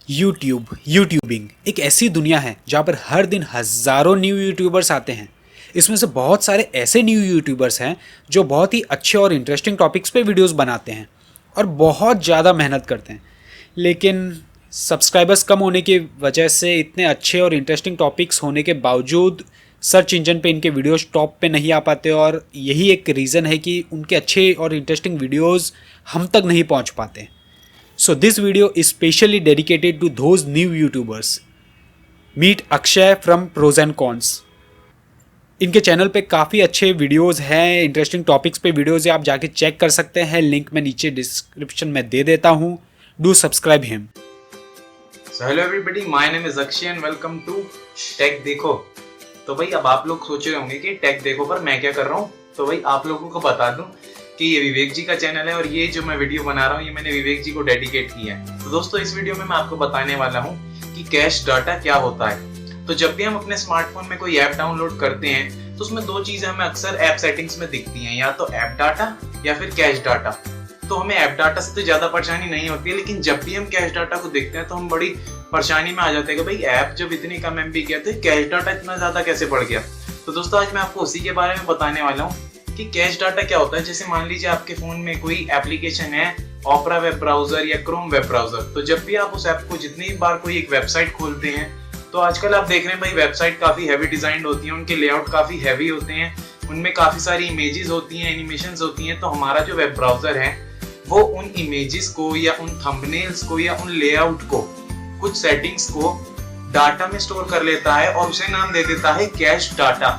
YouTubing एक ऐसी दुनिया है जहाँ पर हर दिन हज़ारों न्यू यूट्यूबर्स आते हैं। इसमें से बहुत सारे ऐसे न्यू यूट्यूबर्स हैं जो बहुत ही अच्छे और इंटरेस्टिंग टॉपिक्स पे वीडियोस बनाते हैं और बहुत ज़्यादा मेहनत करते हैं। लेकिन सब्सक्राइबर्स कम होने की वजह से इतने अच्छे और इंटरेस्टिंग टॉपिक्स होने के बावजूद सर्च इंजन पे इनके वीडियोस टॉप पे नहीं आ पाते और यही एक रीज़न है कि उनके अच्छे और इंटरेस्टिंग वीडियोस हम तक नहीं पहुंच पाते। So this video is specially dedicated to those new YouTubers. Meet Akshay from Pros and Cons. इनके चैनल पे काफ़ी अच्छे वीडियोस हैं, इंटरेस्टिंग टॉपिक्स पे वीडियोस है, आप जाके चेक कर सकते हैं। लिंक मैं नीचे डिस्क्रिप्शन में दे देता हूँ। Do subscribe him. So hello everybody, my name is Akshay and welcome to tech देखो। तो भाई अब आप लोग सोच रहे होंगे कि टेक देखो पर मैं क्या कर रहा हूँ। तो भाई आप लोगों को बता दूं कि ये विवेक जी का चैनल है और ये जो मैं वीडियो बना रहा हूँ ये मैंने विवेक जी को डेडिकेट किया है। तो दोस्तों इस वीडियो में मैं आपको बताने वाला हूँ कि कैश डाटा क्या होता है। तो जब भी हम अपने स्मार्टफोन में कोई ऐप डाउनलोड करते हैं तो उसमें दो चीजें हमें अक्सर ऐप सेटिंग्स में दिखती हैं, या तो ऐप डाटा या फिर कैश डाटा। तो हमें ऐप डाटा से तो ज्यादा परेशानी नहीं होती है, लेकिन जब भी हम कैश डाटा को देखते हैं तो हम बड़ी परेशानी में आ जाते हैं कि भाई ऐप जब इतनी कम एमबी किया तो कैश डाटा इतना ज्यादा कैसे बढ़ गया। तो दोस्तों आज मैं आपको उसी के बारे में बताने वाला हूँ कि कैश डाटा क्या होता है। जैसे मान लीजिए आपके फोन में कोई एप्लीकेशन है, ऑपरा वेब ब्राउजर या क्रोम वेब ब्राउजर। तो जब भी आप उस ऐप को जितनी बार कोई एक वेबसाइट खोलते हैं तो आजकल आप देख रहे हैं भाई वेबसाइट काफी हैवी डिजाइन होती है, उनके लेआउट काफी हैवी होते हैं, उनमें काफी सारी इमेजेस होती हैं, एनिमेशंस होती हैं। तो हमारा जो वेब ब्राउजर है वो उन इमेजेस को या उन थंबनेल्स को या उन लेआउट को, कुछ सेटिंग्स को डाटा में स्टोर कर लेता है और उसे नाम दे देता है कैश डाटा,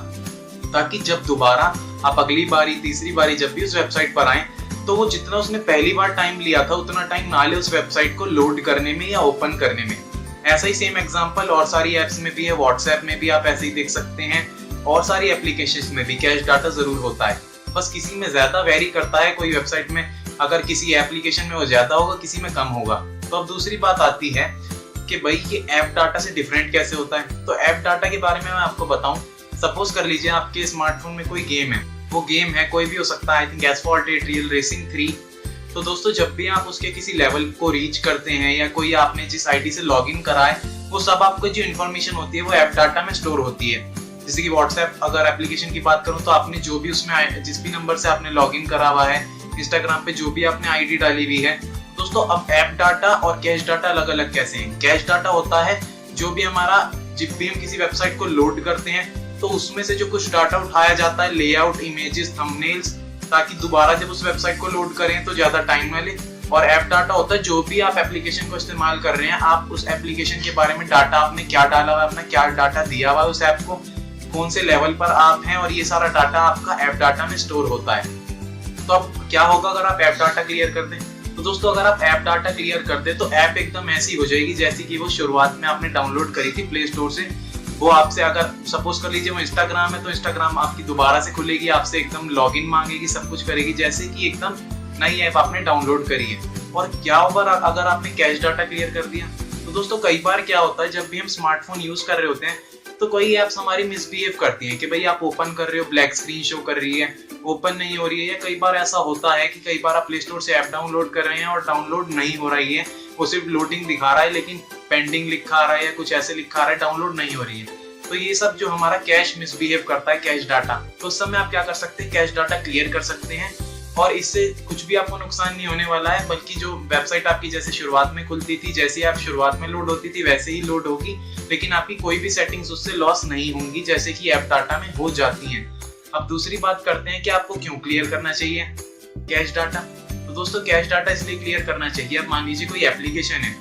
ताकि जब दोबारा आप अगली बारी तीसरी बारी जब भी उस वेबसाइट पर आए तो वो जितना उसने पहली बार टाइम लिया था उतना टाइम ना ले उस वेबसाइट को लोड करने में या ओपन करने में। ऐसा ही सेम एग्जांपल और सारी एप्स में भी है, व्हाट्सएप में भी आप ऐसे ही देख सकते हैं, और सारी एप्लीकेशंस में भी कैश डाटा जरूर होता है। बस किसी में ज्यादा वेरी करता है, कोई वेबसाइट में अगर किसी एप्लीकेशन में वो ज्यादा होगा, किसी में कम होगा। तो अब दूसरी बात आती है कि भाई ये ऐप डाटा से डिफरेंट कैसे होता है। तो ऐप डाटा के बारे में मैं आपको बताऊं। सपोज कर लीजिए आपके स्मार्टफोन में कोई गेम है, वो गेम है कोई भी हो सकता है, I think asphalt 8 real racing 3। तो दोस्तों जब भी आप उसके किसी लेवल को रीच करते हैं या कोई आपने जिस आईडी से लॉगिन करा है वो सब आपको जो इन्फॉर्मेशन होती है वो ऐप डाटा में स्टोर होती है। जैसे कि व्हाट्सएप अगर एप्लीकेशन की बात करूं तो आपने जो भी उसमें जिस भी नंबर से आपने लॉगिन करा हुआ है, इंस्टाग्राम पे जो भी आपने आईडी डाली हुई है। दोस्तों अब ऐप डाटा और कैश डाटा अलग अलग कैसे हैं। कैश डाटा होता है जो भी हमारा, जब भी हम किसी वेबसाइट को लोड करते हैं तो उसमें से जो कुछ डाटा उठाया जाता है, लेआउट, इमेजेस, थंबनेल्स, ताकि दोबारा जब उस वेबसाइट को लोड करें तो ज्यादा टाइम ना ले। और ऐप डाटा होता है जो भी आप एप्लीकेशन को इस्तेमाल कर रहे हैं, आप उस एप्लीकेशन के बारे में डाटा आपने क्या डाला हुआ है, अपना क्या डाटा दिया हुआ है उस ऐप को, कौन से लेवल पर आप हैं, और ये सारा डाटा आपका ऐप डाटा में स्टोर होता है। तो अब क्या होगा अगर आप ऐप डाटा क्लियर कर दें। तो दोस्तों अगर आप ऐप डाटा क्लियर कर दे तो ऐप एकदम ऐसी हो जाएगी जैसी कि वो शुरुआत में आपने डाउनलोड करी थी प्ले स्टोर से। वो आपसे, अगर सपोज कर लीजिए वो इंस्टाग्राम है तो इंस्टाग्राम आपकी दोबारा से खुलेगी, आपसे एकदम लॉगिन मांगेगी, सब कुछ करेगी जैसे कि एकदम नई ऐप आपने डाउनलोड करी है। और क्या होगा अगर आपने कैश डाटा क्लियर कर दिया। तो दोस्तों कई बार क्या होता है जब भी हम स्मार्टफोन यूज कर रहे होते हैं तो कोई ऐप्स हमारी मिसबिहेव करती हैं कि भाई आप ओपन कर रहे हो, ब्लैक स्क्रीन शो कर रही है, ओपन नहीं हो रही है। या कई बार ऐसा होता है कि कई बार आप प्ले स्टोर से ऐप डाउनलोड कर रहे हैं और डाउनलोड नहीं हो रही है, वो सिर्फ लोडिंग दिखा रहा है लेकिन पेंडिंग लिखा रहा है या कुछ ऐसे लिखा रहा है, डाउनलोड नहीं हो रही है। तो ये सब जो हमारा कैश मिसबिहेव करता है, कैश डाटा, तो उस समय आप क्या कर सकते हैं, कैश डाटा क्लियर कर सकते हैं। और इससे कुछ भी आपको नुकसान नहीं होने वाला है, बल्कि जो वेबसाइट आपकी जैसे शुरुआत में खुलती थी, जैसे आप शुरुआत में लोड होती थी वैसे ही लोड होगी, लेकिन आपकी कोई भी सेटिंग्स उससे लॉस नहीं होंगी जैसे कि ऐप डाटा में हो जाती हैं। अब दूसरी बात करते हैं कि आपको क्यों क्लियर करना चाहिए कैश डाटा। तो दोस्तों कैश डाटा इसलिए क्लियर करना चाहिए, अब मान लीजिए कोई एप्लीकेशन है,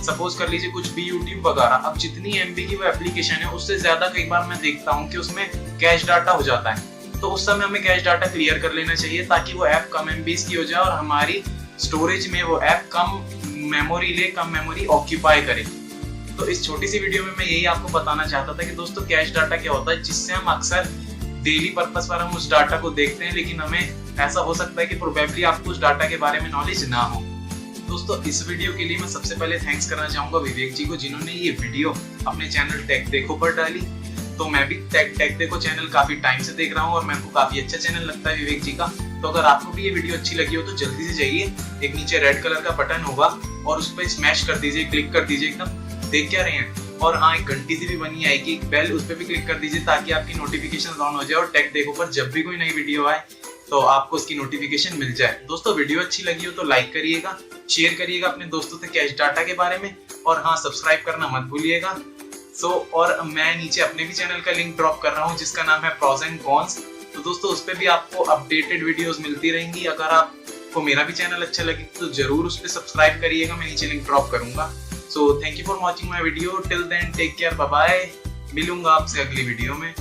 सपोज कर लीजिए कुछ भी यूट्यूब वगैरह, अब जितनी एमबी की वो एप्लीकेशन है उससे ज्यादा कई बार मैं देखता हूँ कि उसमें कैश डाटा हो जाता है। तो उस समय हमें कैश डाटा क्लियर कर लेना चाहिए ताकि वो ऐप कम एमबीज की हो जाए और हमारी स्टोरेज में वो ऐप कम मेमोरी ले, कम मेमोरी ऑक्यूपाई करे। तो इस छोटी सी वीडियो में मैं यही आपको बताना चाहता था कि दोस्तों कैश डाटा क्या होता है, जिससे हम अक्सर डेली पर्पस पर हम उस डाटा को देखते हैं, लेकिन हमें ऐसा हो सकता है कि प्रोबेबली आपको उस डाटा के बारे में नॉलेज ना हो। दोस्तों इस वीडियो के लिए मैं सबसे पहले थैंक्स करना चाहूंगा विवेक जी को, जिन्होंने ये वीडियो अपने चैनल टेक देखो पर डाली। तो मैं भी टेक देखो चैनल काफी टाइम से देख रहा हूँ और मेरे को काफी अच्छा चैनल लगता है विवेक जी का। तो अगर आपको भी ये वीडियो अच्छी लगी हो तो जल्दी से जाइए, एक नीचे रेड कलर का बटन होगा और उस पर स्मैश कर दीजिए, क्लिक कर दीजिए एकदम। देख क्या रहे हैं? और हाँ, एक घंटी सी भी बनी आएगी, एक बेल, उस पर भी क्लिक कर दीजिए ताकि आपकी नोटिफिकेशन ऑन हो जाए और टेक देखो पर जब भी कोई नई वीडियो आए तो आपको उसकी नोटिफिकेशन मिल जाए। दोस्तों वीडियो अच्छी लगी हो तो लाइक करिएगा, शेयर करिएगा अपने दोस्तों से कैश डाटा के बारे में, और हाँ, सब्सक्राइब करना मत भूलिएगा। और मैं नीचे अपने भी चैनल का लिंक ड्रॉप कर रहा हूँ जिसका नाम है प्रॉस एंड कॉन्स। तो दोस्तों उस पर भी आपको अपडेटेड वीडियोस मिलती रहेंगी। अगर आपको मेरा भी चैनल अच्छा लगे तो जरूर उस पर सब्सक्राइब करिएगा, मैं नीचे लिंक ड्रॉप करूंगा। So thank you for watching my video, till then take care, bye bye. मिलूंगा आपसे अगली वीडियो में।